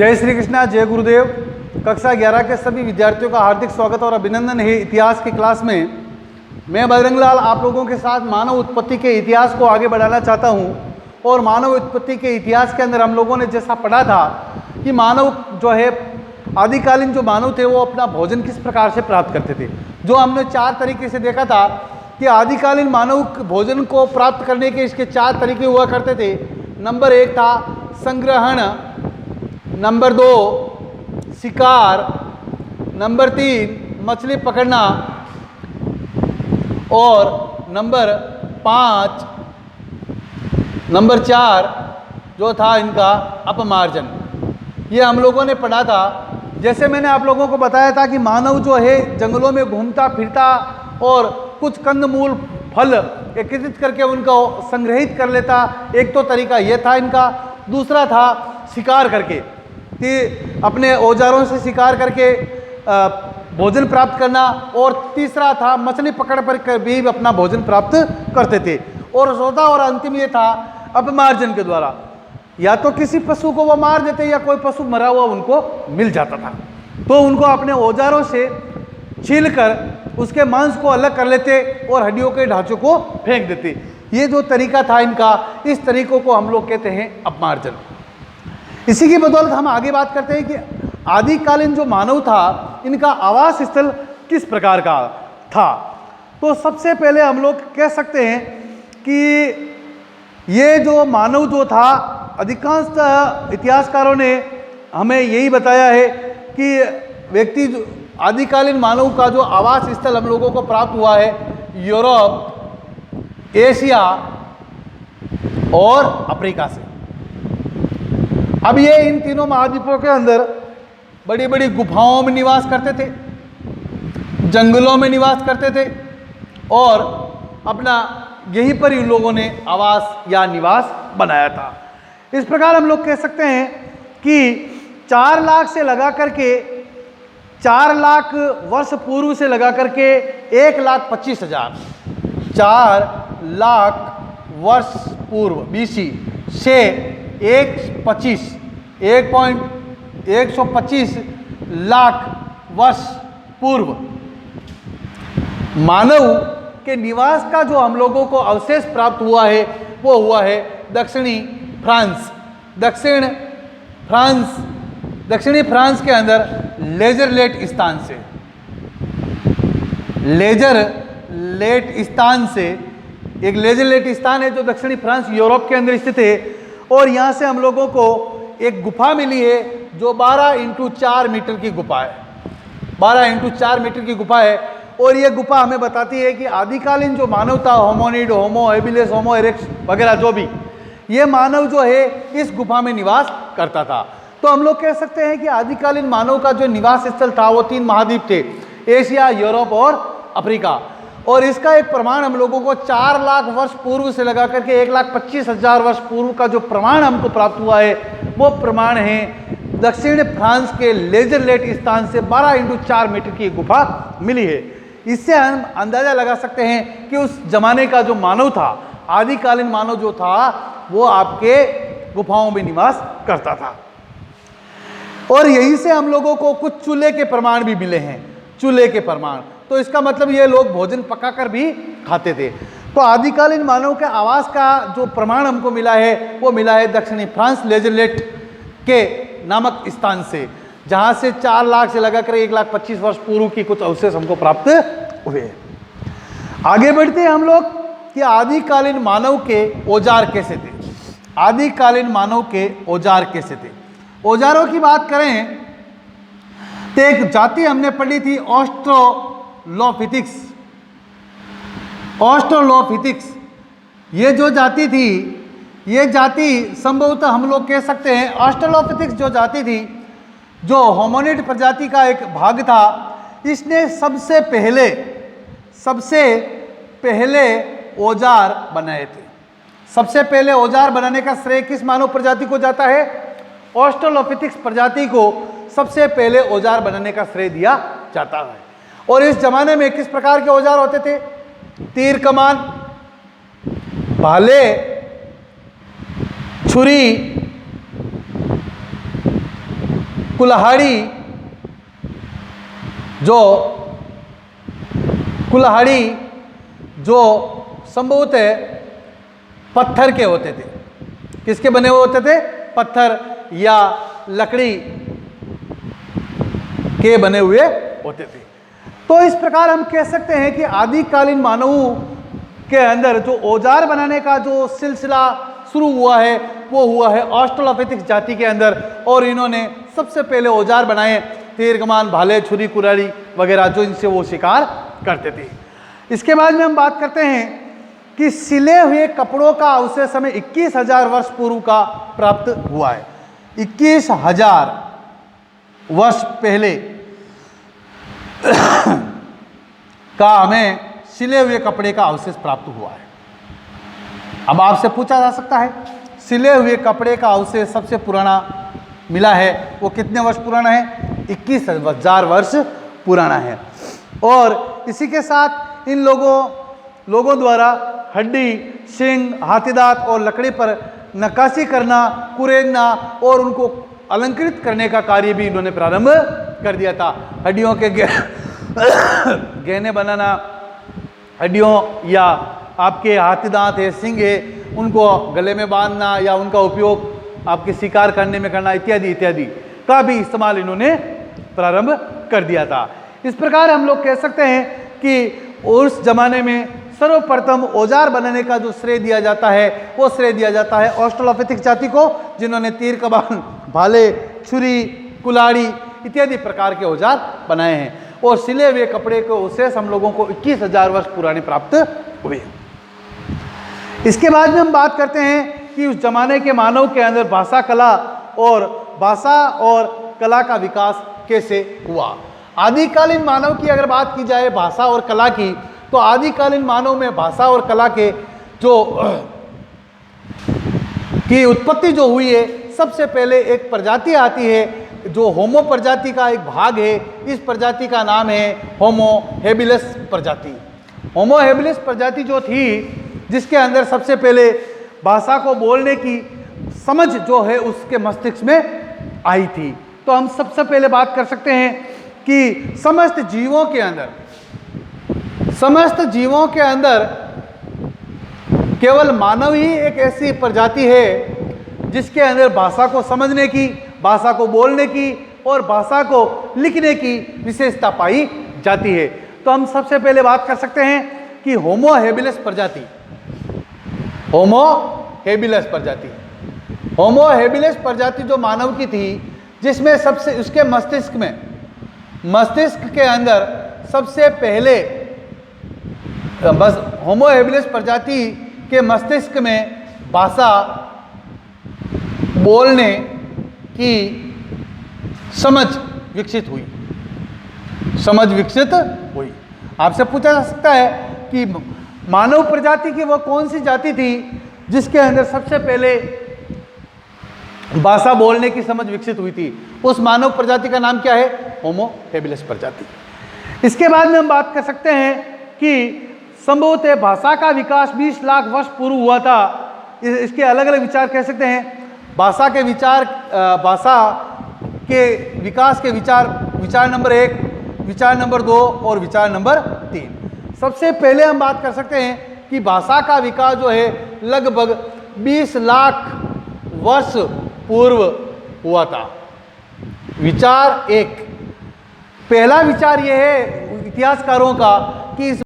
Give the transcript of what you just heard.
जय श्री कृष्णा, जय गुरुदेव। कक्षा 11 के सभी विद्यार्थियों का हार्दिक स्वागत और अभिनंदन है। इतिहास की क्लास में मैं बजरंग लाल आप लोगों के साथ मानव उत्पत्ति के इतिहास को आगे बढ़ाना चाहता हूं। और मानव उत्पत्ति के इतिहास के अंदर हम लोगों ने जैसा पढ़ा था कि मानव जो है आदिकालीन जो मानव थे वो अपना भोजन किस प्रकार से प्राप्त करते थे। जो हमने 4 तरीके से देखा था कि आदिकालीन मानव भोजन को प्राप्त करने के इसके 4 तरीके हुआ करते थे। नंबर 1 था संग्रहण, नंबर 2 शिकार, नंबर 3 मछली पकड़ना और नंबर 4 जो था इनका अपमार्जन। ये हम लोगों ने पढ़ा था। जैसे मैंने आप लोगों को बताया था कि मानव जो है जंगलों में घूमता फिरता और कुछ कंदमूल फल एकत्रित करके उनको संग्रहित कर लेता। एक तो तरीका ये था इनका। दूसरा था शिकार करके कि अपने औजारों से शिकार करके भोजन प्राप्त करना। और तीसरा था मछली पकड़ कर भी अपना भोजन प्राप्त करते थे। और चौथा और अंतिम ये था अपमार्जन के द्वारा, या तो किसी पशु को वो मार देते या कोई पशु मरा हुआ उनको मिल जाता था तो उनको अपने औजारों से छीलकर उसके मांस को अलग कर लेते और हड्डियों के ढांचों को फेंक देते। ये जो तरीका था इनका, इस तरीकों को हम लोग कहते हैं अपमार्जन। इसी की बदौलत हम आगे बात करते हैं कि आदिकालीन जो मानव था इनका आवास स्थल किस प्रकार का था। तो सबसे पहले हम लोग कह सकते हैं कि ये जो मानव जो था, अधिकांश इतिहासकारों ने हमें यही बताया है कि आदिकालीन मानव का जो आवास स्थल हम लोगों को प्राप्त हुआ है यूरोप, एशिया और अफ्रीका से। अब ये इन तीनों महाद्वीपों के अंदर बड़ी बड़ी गुफाओं में निवास करते थे, जंगलों में निवास करते थे और अपना यहीं पर इन लोगों ने आवास या निवास बनाया था। इस प्रकार हम लोग कह सकते हैं कि 4 लाख से लगा करके 4 लाख वर्ष पूर्व से लगा करके 1,25,000 4 लाख वर्ष पूर्व BC से 125 लाख वर्ष पूर्व मानव के निवास का जो हम लोगों को अवशेष प्राप्त हुआ है वो हुआ है दक्षिणी फ्रांस के अंदर लेजरलेट स्थान से एक लेजरलेट स्थान है जो दक्षिणी फ्रांस यूरोप के अंदर स्थित है। और यहाँ से हम लोगों को एक गुफा मिली है जो 12x4 मीटर की गुफा है। 12x4 मीटर की गुफा है। और ये गुफा हमें बताती है कि आदिकालीन जो मानव था, होमोनिड, होमो एबिलिस, होमो इरेक्टस वगैरह जो भी, ये मानव जो है इस गुफा में निवास करता था। तो हम लोग कह सकते हैं कि आदिकालीन मानव का जो निवास स्थल था वो 3 महाद्वीप थे, एशिया, यूरोप और अफ्रीका। और इसका एक प्रमाण हम लोगों को 4 लाख वर्ष पूर्व से लगा करके 1,25,000 वर्ष पूर्व का जो प्रमाण हमको प्राप्त हुआ है वो प्रमाण है दक्षिण फ्रांस के लेजरलेट स्थान से 12x4 मीटर की गुफा मिली है। इससे हम अंदाजा लगा सकते हैं कि उस जमाने का जो मानव था, आदिकालीन मानव जो था वो आपके गुफाओं में निवास करता था। और यहीं से हम लोगों को कुछ चूल्हे के प्रमाण भी मिले हैं, चूल्हे के प्रमाण। तो इसका मतलब ये लोग भोजन पकाकर भी खाते थे। तो आदिकालीन मानव के आवास का जो प्रमाण हमको मिला है वो मिला है दक्षिणी फ्रांस लेजरलेट के नामक स्थान से, जहां से 4 लाख से लगाकर 1,25,000 वर्ष पूर्व की कुछ अवशेष हमको प्राप्त हुए। आगे बढ़ते हैं हम लोग कि आदिकालीन मानव के औजार कैसे थे। आदिकालीन मानव के औजार कैसे थे। औजारों की बात करें तो एक जाति हमने पढ़ी थी ऑस्ट्रोलोपिथिक्स। ये जो जाति थी, ये जाति संभवतः हम लोग कह सकते हैं ऑस्ट्रोलोपिथिक्स जो जाति थी, जो होमोनिड प्रजाति का एक भाग था, इसने सबसे पहले औजार बनाए थे। सबसे पहले औजार बनाने का श्रेय किस मानव प्रजाति को जाता है? ऑस्ट्रोलोपिथिक्स प्रजाति को सबसे पहले औजार बनाने का श्रेय दिया जाता है। और इस जमाने में किस प्रकार के औजार होते थे? तीर कमान, भाले, छुरी, कुल्हाड़ी जो संभवतः पत्थर के होते थे। किसके बने हुए होते थे? पत्थर या लकड़ी के बने हुए होते थे। तो इस प्रकार हम कह सकते हैं कि आदिकालीन मानवों के अंदर जो औजार बनाने का जो सिलसिला शुरू हुआ है वो हुआ है ऑस्ट्रेलोपिथेकस जाति के अंदर, और इन्होंने सबसे पहले औजार बनाए तीर कमान, भाले, छुरी, कुल्हाड़ी वगैरह, जो इनसे वो शिकार करते थे। इसके बाद में हम बात करते हैं कि सिले हुए कपड़ों का अवशेष हमें 21,000 वर्ष पूर्व का प्राप्त हुआ है। 21,000 वर्ष पहले का हमें सिले हुए कपड़े का अवशेष प्राप्त हुआ है। अब आपसे पूछा जा सकता है, सिले हुए कपड़े का अवशेष सबसे पुराना मिला है, वो कितने वर्ष पुराना है? 21,000 वर्ष पुराना है। और इसी के साथ इन लोगों द्वारा हड्डी, सींग, हाथीदांत और लकड़ी पर नक्काशी करना, कुरेदना और उनको अलंकृत करने का कार्य भी इन्होंने प्रारंभ कर दिया था। हड्डियों के गहने बनाना, हड्डियों या आपके हाथीदांत है, सींग है, उनको गले में बांधना या उनका उपयोग आपके शिकार करने में करना इत्यादि इत्यादि का भी इस्तेमाल इन्होंने प्रारंभ कर दिया था। इस प्रकार हम लोग कह सकते हैं कि उस जमाने में सर्वप्रथम औजार बनाने का जो श्रेय दिया जाता है वो श्रेय दिया जाता है ऑस्ट्रेलोपिथेकस जाति को, जिन्होंने तीर कमान, भाले, छुरी, कुल्हाड़ी इत्यादि प्रकार के औजार बनाए हैं। और सिले हुए कपड़े के अवशेष हम लोगों को 21,000 वर्ष पुराने प्राप्त हुए। इसके बाद में हम बात करते हैं कि उस जमाने के मानव के अंदर भाषा और कला का विकास कैसे हुआ। आदिकालीन मानव की अगर बात की जाए भाषा और कला की, तो आदिकालीन मानव में भाषा और कला के की उत्पत्ति जो हुई है, सबसे पहले एक प्रजाति आती है जो होमो प्रजाति का एक भाग है। इस प्रजाति का नाम है होमो हेबिलिस प्रजाति। होमो हेबिलिस प्रजाति जो थी, जिसके अंदर सबसे पहले भाषा को बोलने की समझ जो है उसके मस्तिष्क में आई थी। तो हम सबसे पहले बात कर सकते हैं कि समस्त जीवों के अंदर केवल मानव ही एक ऐसी प्रजाति है जिसके अंदर भाषा को समझने की, भाषा को बोलने की और भाषा को लिखने की विशेषता पाई जाती है। तो हम सबसे पहले बात कर सकते हैं कि होमो हेबिलिस प्रजाति जो मानव की थी, जिसमें सबसे उसके मस्तिष्क के अंदर सबसे पहले बस होमो हेबिलिस प्रजाति के मस्तिष्क में भाषा बोलने की समझ विकसित हुई। आपसे पूछा जा सकता है कि मानव प्रजाति की वो कौन सी जाति थी जिसके अंदर सबसे पहले भाषा बोलने की समझ विकसित हुई थी। उस मानव प्रजाति का नाम क्या है? होमो हेबिलिस प्रजाति। इसके बाद में हम बात कर सकते हैं कि संभवतः भाषा का विकास 20 लाख वर्ष पूर्व हुआ था। इसके अलग अलग विचार कह सकते हैं। भाषा के विकास के विचार नंबर 1, विचार नंबर 2 और विचार नंबर 3। सबसे पहले हम बात कर सकते हैं कि भाषा का विकास जो है लगभग 20 लाख वर्ष पूर्व हुआ था। विचार 1, पहला विचार यह है इतिहासकारों का कि इस